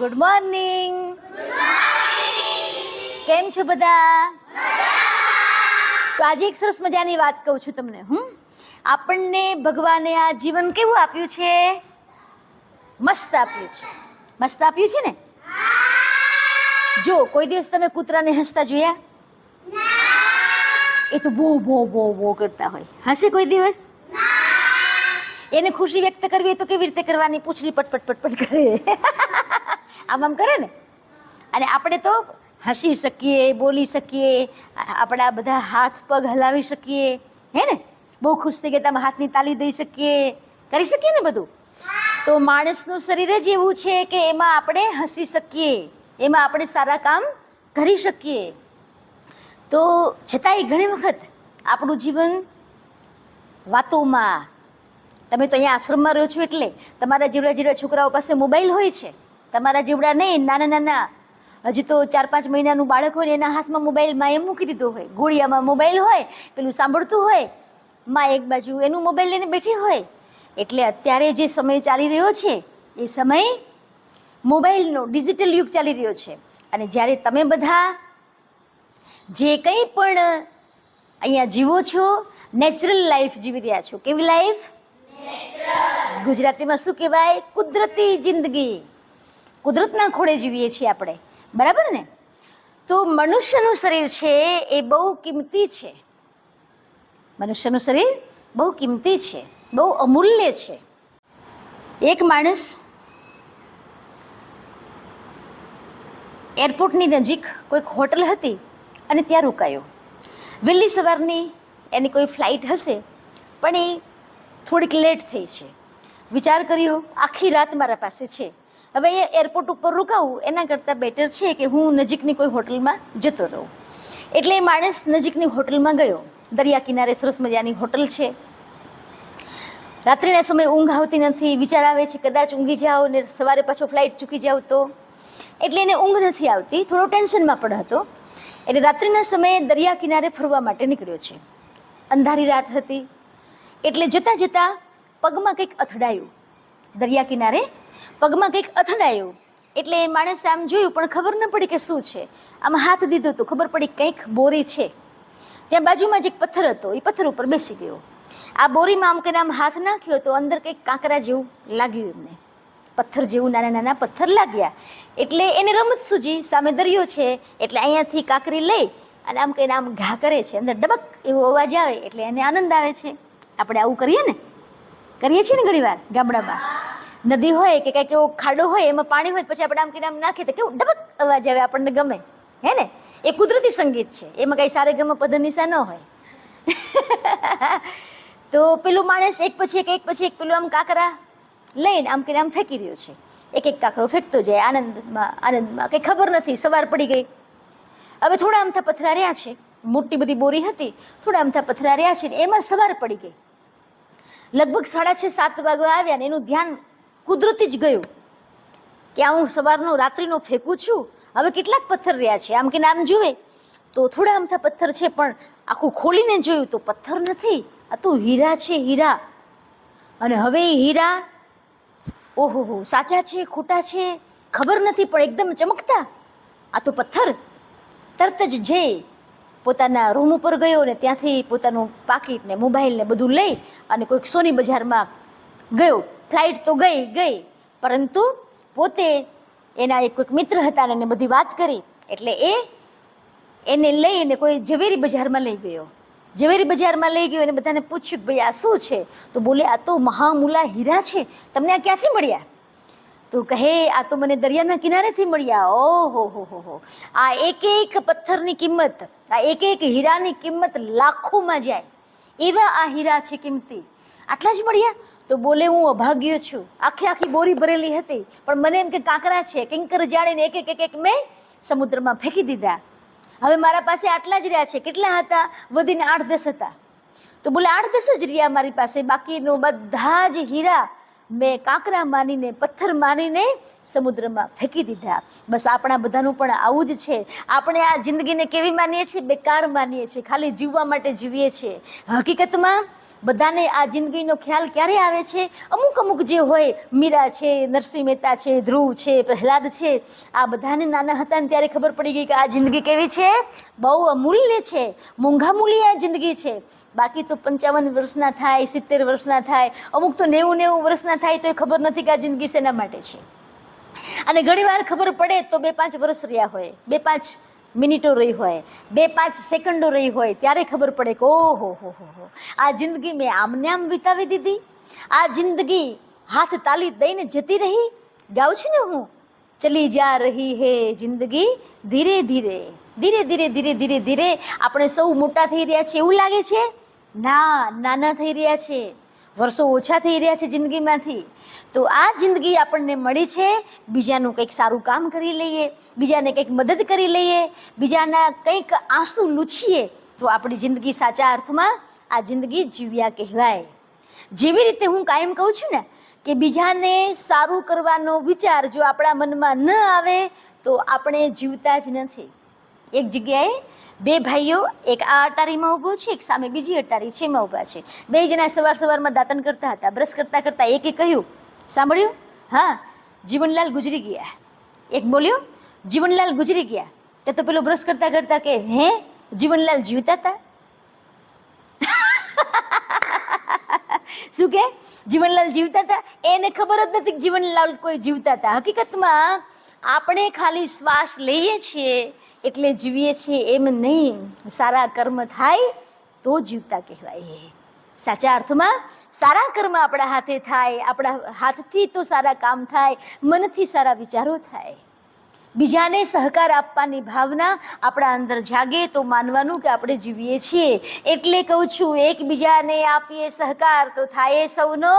Good morning. કેમ છો બધા? તો આજે એક સરસ મજાની વાત કહું છું તમને. આપણને ભગવાને આ જીવન કેવું આપ્યું છે? મસ્ત આપ્યું છે. મસ્ત આપ્યું છે ને? જો કોઈ દિવસ તમે કૂતરાને હસતા જોયા? એ તો બહુ બહુ બહુ બહુ કરતા હોય. હશે કોઈ દિવસ? એને ખુશી વ્યક્ત કરવી તો કેવી રીતે કરવાની? પૂંછડી પટપટ પટપટ કરે, આમ આમ કરે ને. અને આપણે તો હસી શકીએ, બોલી શકીએ, આપણા બધા હાથ પગ હલાવી શકીએ, હે ને? બહુ ખુશ થઈ ગયા તમે હાથની તાલી દઈ શકીએ, કરી શકીએ ને બધું. તો માણસનું શરીર જ એવું છે કે એમાં આપણે હસી શકીએ, એમાં આપણે સારા કામ કરી શકીએ. તો છતાંય ઘણી વખત આપણું જીવન વાતોમાં, તમે તો અહીંયા આશ્રમમાં રહો છો એટલે તમારા જેવડા જેવડા છોકરાઓ પાસે મોબાઈલ હોય છે. તમારા જેવડા નહીં, નાના નાના, હજી તો 4-5 મહિનાનું બાળક હોય ને એના હાથમાં મોબાઈલ માં એમ મૂકી દીધો હોય, ગોળિયામાં મોબાઈલ હોય, પેલું સાંભળતું હોય, માં એક બાજુ એનું મોબાઈલ લઈને બેઠી હોય. એટલે અત્યારે જે સમય ચાલી રહ્યો છે એ સમય મોબાઈલનો ડિજિટલ યુગ ચાલી રહ્યો છે. અને જ્યારે તમે બધા જે કંઈ પણ અહીંયા જીવો છો, નેચરલ લાઈફ જીવી રહ્યા છો. કેવી લાઈફ? ગુજરાતીમાં શું કહેવાય? કુદરતી જિંદગી. કુદરતના ખોળે જીવીએ છીએ આપણે, બરાબર ને? તો મનુષ્યનું શરીર છે એ બહુ કિંમતી છે. મનુષ્યનું શરીર બહુ કિંમતી છે, બહુ અમૂલ્ય છે. એક માણસ એરપોર્ટની નજીક કોઈક હોટલ હતી અને ત્યાં રોકાયો. વહેલી સવારની એની કોઈ ફ્લાઇટ હશે, પણ એ થોડીક લેટ થઈ છે. વિચાર કર્યો, આખી રાત મારા પાસે છે, હવે એ એરપોર્ટ ઉપર રોકાવું એના કરતાં બેટર છે કે હું નજીકની કોઈ હોટલમાં જતો રહું. એટલે એ માણસ નજીકની હોટલમાં ગયો. દરિયા કિનારે સરસ મજાની હોટલ છે. રાત્રિના સમયે ઊંઘ આવતી નથી. વિચાર આવે છે કદાચ ઊંઘી જાઓ ને સવારે પાછો ફ્લાઇટ ચૂકી જાવ તો. એટલે એને ઊંઘ નથી આવતી, થોડો ટેન્શનમાં પણ હતો. એટલે રાત્રિના સમયે દરિયા કિનારે ફરવા માટે નીકળ્યો છે. અંધારી રાત હતી એટલે જતાં જતાં પગમાં કંઈક અથડાયું. દરિયા કિનારે પગમાં કંઈક અથડાયું એટલે એ માણસે આમ જોયું, પણ ખબર ન પડી કે શું છે. આમ હાથ દીધો તો ખબર પડી કંઈક બોરી છે. ત્યાં બાજુમાં જ એક પથ્થર હતો, એ પથ્થર ઉપર બેસી ગયો. આ બોરીમાં આમ કરીને આમ હાથ નાખ્યો તો અંદર કંઈક કાંકરા જેવું લાગ્યું એમને. પથ્થર જેવું નાના નાના પથ્થર લાગ્યા. એટલે એને રમત સૂજી, સામે દરિયો છે એટલે અહીંયાથી કાંકરી લઈ અને આમ કહીને આમ ઘા કરે છે. અંદર ડબક એવો અવાજ આવે એટલે એને આનંદ આવે છે. આપણે આવું કરીએ ને, કરીએ છીએ ને ઘણી વાર ગામડામાં. નદી હોય કે કંઈક એવો ખાડો હોય, એમાં પાણી હોય, પછી આપણે આમ કહીને આમ નાખીએ તો કેવું ડબક અવાજ આવે, આપણને ગમે, હે ને? એ કુદરતી સંગીત છે, એમાં કંઈ સારે ગમે પધનિસા ન હોય. તો પેલું માણસ એક પછી એક પેલું આમ કાંકરા લઈને આમ કહીને આમ ફેંકી રહ્યો છે. એક એક કાંકરો ફેંકતો જાય આનંદમાં આનંદમાં. કંઈ ખબર નથી, સવાર પડી ગઈ. હવે થોડા અમથા પથરા રહ્યા છે, મોટી બધી બોરી હતી, થોડા અમથા પથરા રહ્યા છે ને એમાં સવાર પડી ગઈ. લગભગ 6:30-7 વાગ્યા આવ્યા ને એનું ધ્યાન કુદરતી જ ગયું કે આ હું સવારનો રાત્રિનો ફેંકું છું, હવે કેટલાક પથ્થર રહ્યા છે. આમ કે આમ જુએ તો થોડા અમથા પથ્થર છે, પણ આખું ખોલીને જોયું તો પથ્થર નથી, આ તો હીરા છે, હીરા. અને હવે એ હીરા, ઓહો હો, સાચા છે ખોટા છે ખબર નથી, પણ એકદમ ચમકતા. આ તો પથ્થર. તરત જ જઈ પોતાના રૂમ ઉપર ગયો ને ત્યાંથી પોતાનું પાકીટ ને મોબાઈલ ને બધું લઈ અને કોઈક સોની બજારમાં ગયો. ફ્લાઇટ તો ગઈ, પરંતુ પોતે એના એક કોઈક મિત્ર હતા ને એને બધી વાત કરી એટલે એને લઈને કોઈ ઝવેરી બજારમાં લઈ ગયો. ઝવેરી બજારમાં લઈ ગયો અને બધાને પૂછ્યું કે ભાઈ આ શું છે? તો બોલે આ તો મહામૂલા હીરા છે, તમને આ ક્યાંથી મળ્યા? તો કહે આ તો મને દરિયાના કિનારેથી મળ્યા. ઓહો હો, આ એક એક પથ્થરની કિંમત, આ એક એક હીરાની કિંમત લાખોમાં જાય એવા આ હીરા છે કિંમતી. આટલા જ મળ્યા? તો બોલે હું અભાગ્યો છું, આખી બોરી ભરેલી હતી, પણ મને એમ કે કાંકરા છે, કિંકર જાણીને એક એક મેં સમુદ્રમાં ફેંકી દીધા. હવે મારા પાસે આટલા જ રહ્યા છે. કેટલા હતા? વધીને 8-10 હતા. તો બોલે 8-10 જ રહ્યા મારી પાસે, બાકીનો બધા જ હીરા મેં કાંકરા માનીને, પથ્થર માનીને સમુદ્રમાં ફેંકી દીધા. બસ આપણા બધાનું પણ આવું જ છે. આપણે આ જિંદગીને કેવી માનીએ છીએ? બેકાર માનીએ છીએ, ખાલી જીવવા માટે જીવીએ છીએ. હકીકતમાં બધાને આ જિંદગીનો ખ્યાલ ક્યારે આવે છે? અમુક અમુક જે હોય, મીરા છે, નરસિંહ મહેતા છે, ધ્રુવ છે, પ્રહલાદ છે, આ બધાને નાના હતા ને ત્યારે ખબર પડી ગઈ કે આ જિંદગી કેવી છે, બહુ અમૂલ્ય છે, મોંઘા મૂલ્ય આ જિંદગી છે. બાકી તો 55 વર્ષના થાય, 70 વર્ષના થાય, અમુક તો 90 વર્ષના થાય તો એ ખબર નથી કે આ જિંદગી શેના માટે છે. અને ઘણી વાર ખબર પડે તો 2-5 વર્ષ રહ્યા હોય, 2-5 મિનિટો રહી હોય, 2-5 સેકન્ડો રહી હોય, ત્યારે ખબર પડે કે ઓહો હો હો, આ જિંદગી મેં આમને આમ વિતાવી દીધી, આ જિંદગી હાથ તાલી દઈને જતી રહી. ગાઉં છું ને હું, ચલી જા રહી હે જિંદગી ધીરે ધીરે ધીરે ધીરે ધીરે ધીરે ધીરે. આપણે સૌ મોટા થઈ રહ્યા છીએ એવું લાગે છે? ના, નાના થઈ રહ્યા છે, વર્ષો ઓછા થઈ રહ્યા છે જિંદગીમાંથી. તો આ જિંદગી આપણને મળી છે, બીજાનું કંઈક સારું કામ કરી લઈએ, બીજાને કંઈક મદદ કરી લઈએ, બીજાના કંઈક આંસુ લૂછીએ તો આપણી જિંદગી સાચા અર્થમાં આ જિંદગી જીવ્યા કહેવાય. જેવી રીતે હું કાયમ કહું છું ને કે બીજાને સારું કરવાનો વિચાર જો આપણા મનમાં ન આવે તો આપણે જીવતા જ નથી. એક જગ્યાએ 2 ભાઈઓ, એક આ અટારીમાં ઊભો છે, એક સામે બીજી અટારી છે, એમાં ઊભા છે. 2 જણા સવારમાં દાંતણ કરતા હતા. બ્રશ કરતાં કરતાં એકે કહ્યું, સાંભળ્યું? હા, જીવનલાલ ગુજરી ગયા. એક બોલ્યો, જીવનલાલ ગુજરી ગયા. તો પેલો બ્રશ કરતાં કરતાં કે હે, જીવનલાલ જીવતા હતા? શું કે જીવનલાલ જીવતા હતા? એને ખબર જ નથી કે જીવનલાલ કોઈ જીવતા હતા. હકીકતમાં આપણે ખાલી શ્વાસ લઈએ છીએ એટલે જીવીએ છીએ એમ નહીં. સારા કર્મ થાય તો જીવતા કહેવાય. સાચા અર્થમાં સારા કર્મ આપણા હાથે થાય, આપણા હાથથી તો સારા કામ થાય, મનથી સારા વિચારો થાય. બીજાને સહકાર આપવાની ભાવના આપણા અંદર જાગે તો માનવાનું કે આપણે જીવીએ છીએ. એટલે કહું છું, એકબીજાને આપીએ સહકાર તો થાય સૌનો